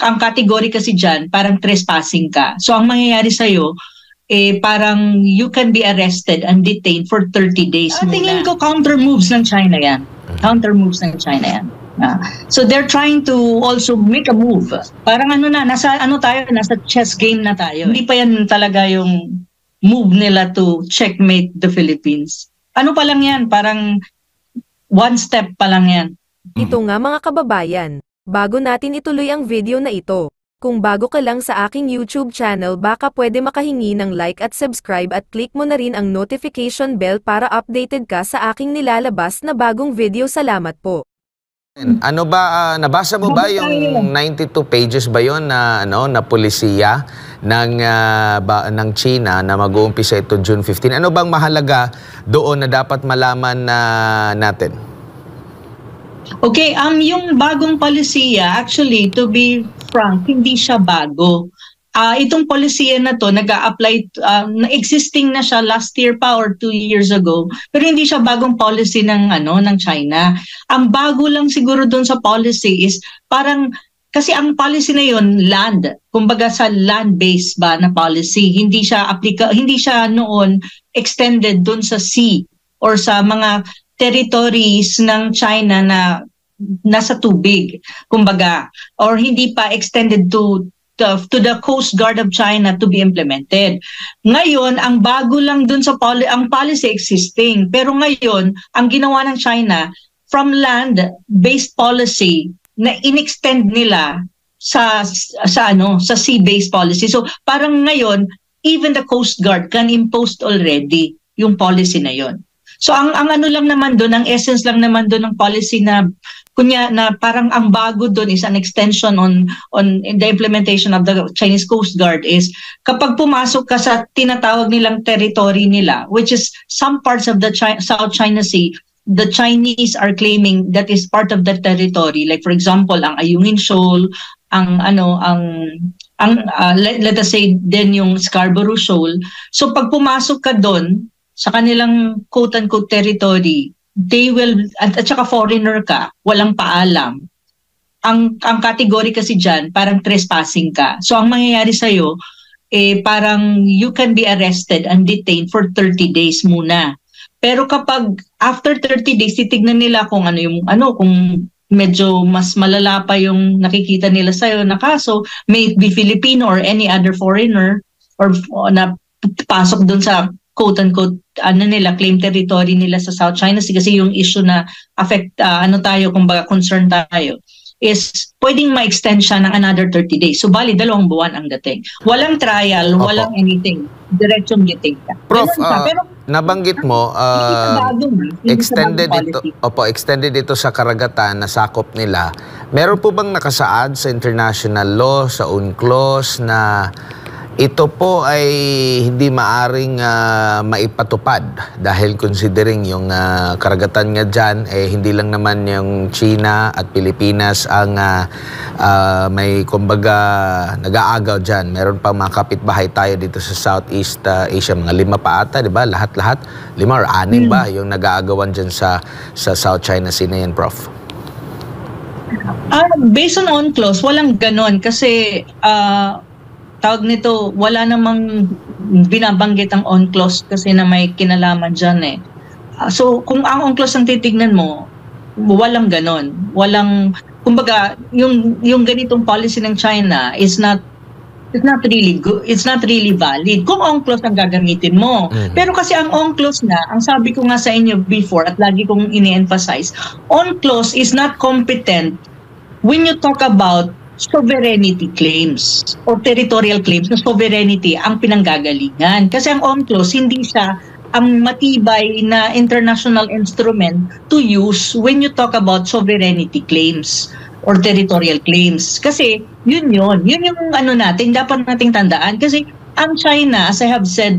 ang category kasi dyan, parang trespassing ka. So ang mangyayari sa'yo, parang you can be arrested and detained for 30 days. Tingin ko counter moves ng China yan. Counter moves ng China yan. So they're trying to also make a move. Parang nasa chess game na tayo. Hindi pa yan talaga yung move nila to checkmate the Philippines. Ano pa lang yan? Parang one step pa lang yan. Ito nga mga kababayan, bago natin ituloy ang video na ito, kung bago ka lang sa aking YouTube channel baka pwede makahingi ng like at subscribe at click mo na rin ang notification bell para updated ka sa aking nilalabas na bagong video. Salamat po. Ano ba, nabasa mo ba yung 92 pages ba yon na, na polisiya ng China na mag-uumpisa ito June 15? Ano bang mahalaga doon na dapat malaman natin? Okay, yung bagong polisiya, actually, to be frank, hindi siya bago. Itong polisiya na to, nag-a-apply, existing na siya last year pa or 2 years ago, pero hindi siya bagong policy ng China. Ang bago lang siguro doon sa policy is parang, kasi ang policy na yon land, kumbaga sa land-based ba na policy, hindi siya noon extended doon sa sea or sa mga territories ng China na nasa tubig, kumbaga, or hindi pa extended to the Coast Guard of China to be implemented. Ngayon, ang bago lang dun sa ang policy existing, pero ngayon, ang ginawa ng China from land-based policy na inextend nila sa sea-based policy. So, parang ngayon, even the Coast Guard can impose already yung policy na yon. So, ang ano lang naman doon, ang essence lang naman doon ng policy na parang ang bago doon is an extension on the implementation of the Chinese Coast Guard is kapag pumasok ka sa tinatawag nilang territory nila, which is some parts of the South China Sea, the Chinese are claiming that is part of the territory. Like for example, ang Ayungin Shoal, let us say then yung Scarborough Shoal. So pag pumasok ka doon sa kanilang quote-unquote territory, they will, at saka foreigner ka, walang paalam. Ang category kasi dyan, parang trespassing ka. So ang mangyayari sa'yo, parang you can be arrested and detained for 30 days muna. Pero kapag after 30 days, titignan nila kung kung medyo mas malala pa yung nakikita nila sa'yo na kaso, may it be Filipino or any other foreigner or na pasok dun sa quote-unquote, claim territory nila sa South China Sea kasi yung issue na affect, kumbaga concern tayo, is pwedeng ma-extend siya ng another 30 days. So, bali, 2 buwan ang dating. Walang trial, walang anything. Diretsong detain ka. Prof, pero, nabanggit mo, extended ito sa karagatan na sakop nila. Meron po bang nakasaad sa international law, sa UNCLOS na ito po ay hindi maaring maipatupad dahil considering yung karagatan nga dyan, hindi lang naman yung China at Pilipinas ang may kumbaga nag-aagaw dyan. Meron pa mga kapitbahay tayo dito sa Southeast Asia, mga 5 pa ata, di ba? Lahat-lahat, 5 or 6 ba yung nag-aagawan dyan sa South China Sea na yan, Prof? Based on UNCLOS, walang ganon kasi tawag nito, wala namang binabanggit ang UNCLOS kasi na may kinalaman dyan So, kung ang UNCLOS ang titignan mo, walang ganon. Walang, kumbaga, yung ganitong policy ng China is not really good. It's not really valid kung UNCLOS ang gagamitin mo. Pero kasi ang UNCLOS na, ang sabi ko nga sa inyo before at lagi kong ini-emphasize, UNCLOS is not competent when you talk about sovereignty claims or territorial claims na sovereignty ang pinanggagalingan. Kasi ang UNCLOS, hindi siya ang matibay na international instrument to use when you talk about sovereignty claims or territorial claims. Kasi yun yung dapat nating tandaan. Kasi ang China, as I have said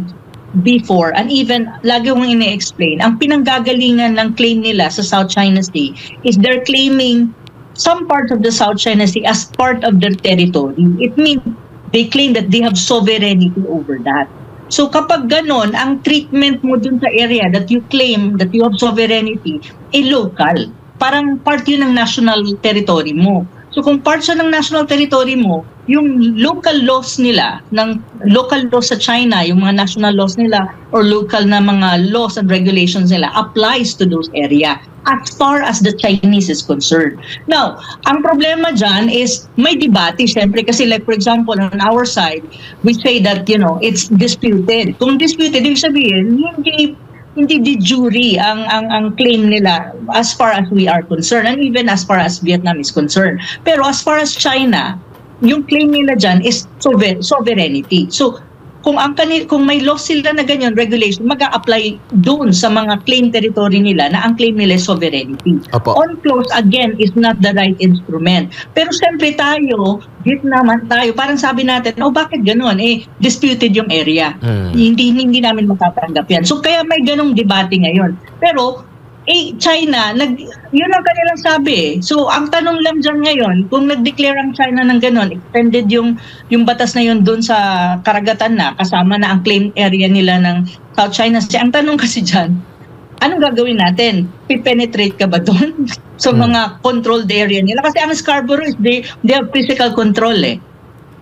before, and even lagi kong ini-explain, ang pinanggagalingan ng claim nila sa South China Sea is they're claiming some parts of the South China Sea as part of their territory. It means they claim that they have sovereignty over that. So kapag ganon, ang treatment mo dun sa area that you claim that you have sovereignty, local. Parang part yun ng national territory mo. So kung part siya ng national territory mo, yung local laws nila, ng local laws sa China, yung mga national laws nila or local na mga laws and regulations nila applies to those area as far as the Chinese is concerned. Now, ang problema dyan is may debate, syempre, kasi like for example, on our side, we say that, you know, it's disputed. Kung disputed, ibig sabihin, hindi de jure ang claim nila as far as we are concerned and even as far as Vietnam is concerned. Pero as far as China, yung claim nila dyan is sovereignty. So kung may law sila na ganyan, regulation, mag-a-apply doon sa mga claim territory nila na ang claim nila is sovereignty. Opo. On-clause, again, is not the right instrument. Pero siyempre tayo, Vietnaman tayo, parang sabi natin, bakit gano'n? Disputed yung area. Hindi namin matatanggap yan. So kaya may ganong debate ngayon. Pero China, yun ang kanilang sabi. So, ang tanong lang dyan ngayon, kung nag-declare ang China ng gano'n, extended yung batas na yun doon sa karagatan na, kasama na ang claim area nila ng South China Sea. Ang tanong kasi dyan, anong gagawin natin? Pipenetrate ka ba doon? So, mga controlled area nila. Kasi ang Scarborough is they have physical control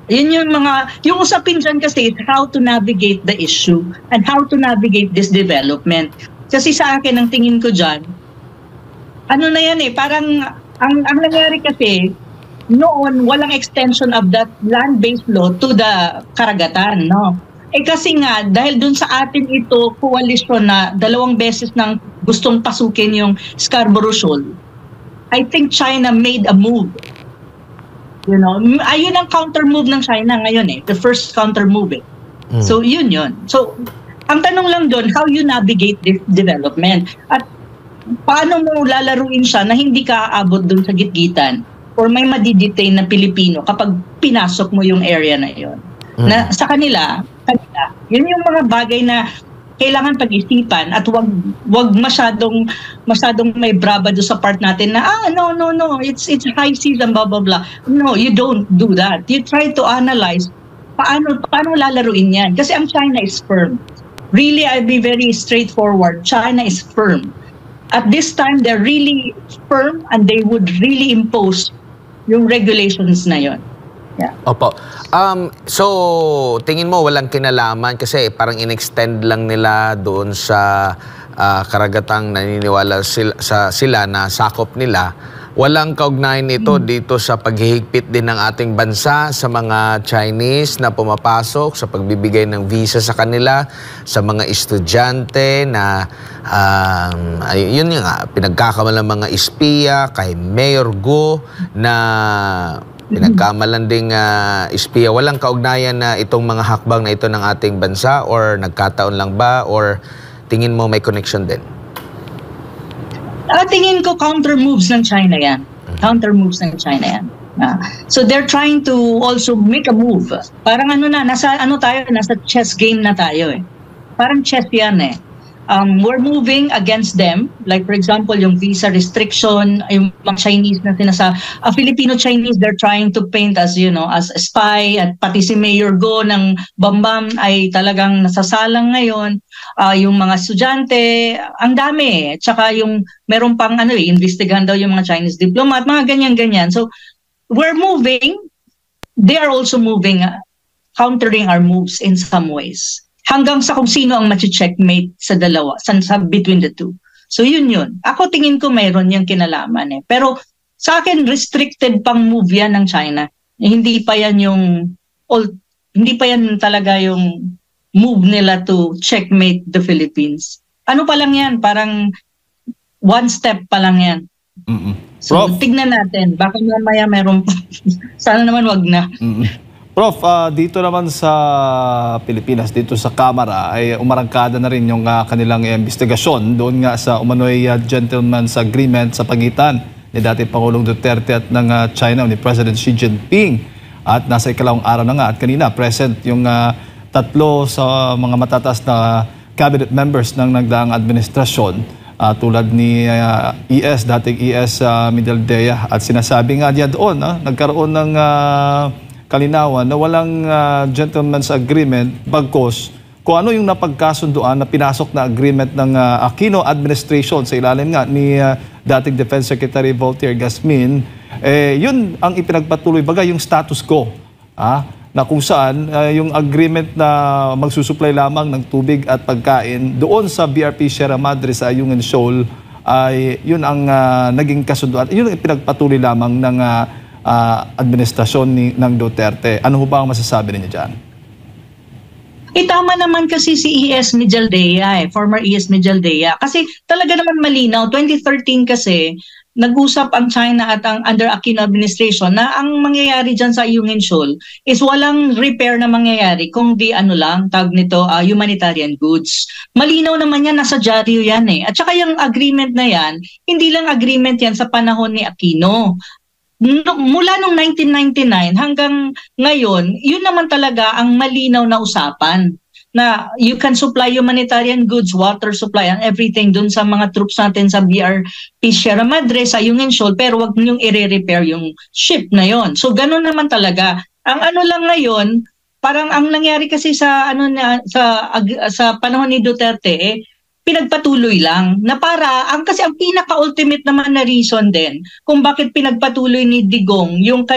Yun yung usapin dyan kasi is how to navigate the issue and how to navigate this development. Kasi sa akin, ang tingin ko dyan, ano na yan parang, ang nangyari kasi, noon, walang extension of that land-based law to the karagatan, no? Kasi nga, dahil dun sa atin ito, coalition na 2 beses nang gustong pasukin yung Scarborough Shoal, I think China made a move. You know, ayun ang counter move ng China ngayon the first counter move So yun. So ang tanong lang doon, how you navigate this development at paano mo lalaruin siya na hindi ka aabot doon sa gitgitan or may madidetain na Pilipino kapag pinasok mo yung area na yon. Na sa kanila, yun yung mga bagay na kailangan pag-isipan at wag masyadong may bravado sa part natin na no, it's high season, blah blah blah. No, you don't do that. You try to analyze paano lalaruin yan kasi ang China is firm. Really, I'll be very straightforward. China is firm. At this time, they're really firm and they would really impose yung regulations na yon. Yeah. Opo. So, tingin mo walang kinalaman kasi parang in-extend lang nila doon sa karagatang naniniwala sila na sakop nila. Walang kaugnayan nito dito sa paghihigpit din ng ating bansa sa mga Chinese na pumapasok, sa pagbibigay ng visa sa kanila, sa mga estudyante na yun nga, pinagkakamalan mga espiya kay Mayor Guo na pinagkamalan ding espiya. Walang kaugnayan na itong mga hakbang na ito ng ating bansa or nagkataon lang ba or tingin mo may connection din? Tingin ko counter moves ng China yan. Counter moves ng China yan. So they're trying to also make a move. Parang nasa chess game na tayo Parang chess yan We're moving against them. Like for example, yung visa restriction, yung mga Chinese na Filipino-Chinese, they're trying to paint as, as a spy. At pati si Mayor Guo ng Bambam ay talagang nasasalang ngayon. Yung mga estudyante, ang dami Tsaka yung meron pang investigahan daw yung mga Chinese diplomat, mga ganyan-ganyan. So, we're moving. They are also moving, countering our moves in some ways. Hanggang sa kung sino ang machi-checkmate sa dalawa, between the two. So yun. Ako tingin ko mayroon yung kinalaman Pero sa akin, restricted pang move yan ng China. Hindi pa yan talaga yung move nila to checkmate the Philippines. Ano pa lang yan? Parang one step pa lang yan. So tignan natin. Baka mamaya meron pa. Sana naman wag na. Prof, dito naman sa Pilipinas, dito sa Kamara, ay umarangkada na rin yung kanilang investigasyon doon nga sa umano'y gentleman's agreement sa pagitan ni dating Pangulong Duterte at ng China, ni President Xi Jinping. At nasa ikalawang araw na nga at kanina present yung 3 sa mga matataas na cabinet members ng nagdaang administrasyon tulad ni dating ES Medialdea. At sinasabi nga niya doon, nagkaroon ng kalinawan na walang gentleman's agreement bagkos kung ano yung napagkasunduan na pinasok na agreement ng Aquino administration sa ilalim nga ni dating Defense Secretary Voltaire Gasmin Yun ang ipinagpatuloy, baga yung status quo, na kung saan yung agreement na magsusupply lamang ng tubig at pagkain doon sa BRP Sierra Madre sa Ayungin Shoal ay yun ang naging kasunduan. Yun ang ipinagpatuloy lamang ng administrasyon ng Duterte. Ano ba ang masasabi ninyo dyan? Tama naman kasi si ES Mijaldea, former ES Mijaldea. Kasi talaga naman malinaw, 2013 kasi, nag-usap ang China at ang under Aquino administration na ang mangyayari dyan sa Ayungin Shoal is walang repair na mangyayari kung di tawag nito, humanitarian goods. Malinaw naman yan, nasa dyaryo yan eh. At saka yung agreement na yan, hindi lang agreement yan sa panahon ni Aquino. Mula nung 1999 hanggang ngayon, yun naman talaga ang malinaw na usapan na you can supply humanitarian goods, water supply, and everything dun sa mga troops natin sa BRP Sierra Madre, sa Ayungin Shoal, pero wag niyong i-repair yung ship na yon. So ganun naman talaga. Ang lang ngayon, parang ang nangyari kasi sa sa panahon ni Duterte, pinagpatuloy lang na kasi ang pinaka-ultimate naman na reason din kung bakit pinagpatuloy ni Digong yung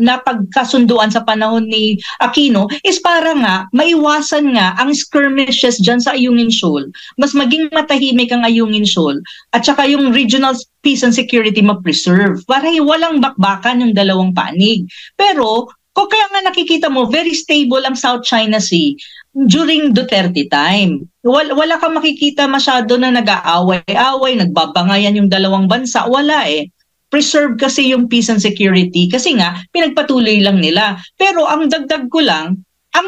napagkasunduan sa panahon ni Aquino is para nga maiwasan nga ang skirmishes dyan sa Ayungin Shoal, mas maging matahimik ang Ayungin Shoal at saka yung regional peace and security ma-preserve para walang bakbakan yung dalawang panig. Pero kaya nga nakikita mo, very stable ang South China Sea during Duterte time. Wala kang makikita masyado na nag-aaway-away, nagbabangayan yung dalawang bansa. Wala eh. Preserve kasi yung peace and security kasi nga pinagpatuloy lang nila. Pero ang dagdag ko lang, ang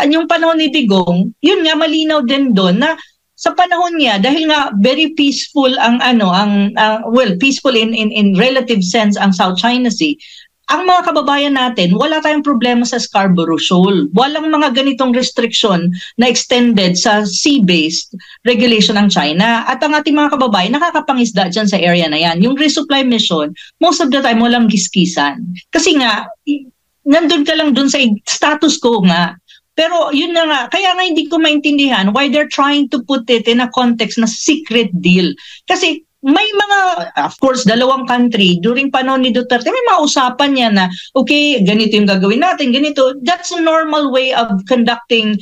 yung panahon ni Digong, yun nga malinaw din doon na sa panahon niya dahil nga very peaceful peaceful in relative sense ang South China Sea. Ang mga kababayan natin, wala tayong problema sa Scarborough Shoal. Walang mga ganitong restriction na extended sa sea-based regulation ng China. At ang ating mga kababayan, nakakapangisda dyan sa area na yan. Yung resupply mission, most of the time, walang giskisan. Kasi nga, nandun ka lang dun sa status quo nga. Pero yun na nga, kaya nga hindi ko maintindihan why they're trying to put it in a context na secret deal. Kasi may mga, of course, dalawang country, during panahon ni Duterte, may mga usapan niya na, okay, ganito yung gagawin natin, ganito. That's a normal way of conducting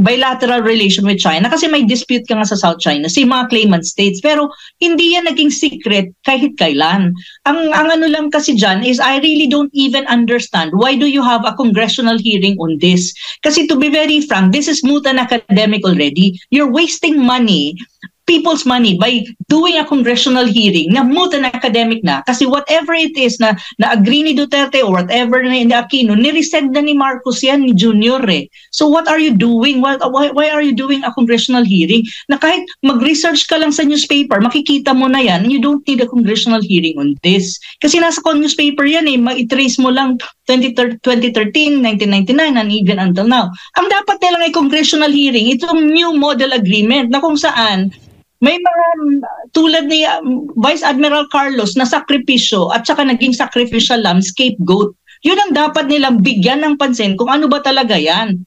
bilateral relation with China kasi may dispute ka nga sa South China Sea, mga claimant states. Pero hindi yan naging secret kahit kailan. Ang lang kasi dyan is I really don't even understand why do you have a congressional hearing on this? Kasi to be very frank, this is moot and academic already. You're wasting money, people's money by doing a congressional hearing na moot and academic na kasi whatever it is na agree ni Duterte or whatever na ni Aquino, niresend na ni Marcos yan, ni Junior eh. So what are you doing? Why are you doing a congressional hearing? Na kahit mag-research ka lang sa newspaper, makikita mo na yan, you don't need a congressional hearing on this. Kasi nasa newspaper yan eh, ma-trace mo lang 2013, 1999, and even until now. Ang dapat nilang ay congressional hearing, itong new model agreement na kung saan may mga tulad ni Vice Admiral Carlos na sakripisyo at saka naging sacrificial lamb, scapegoat. Yun ang dapat nilang bigyan ng pansin kung ano ba talaga yan.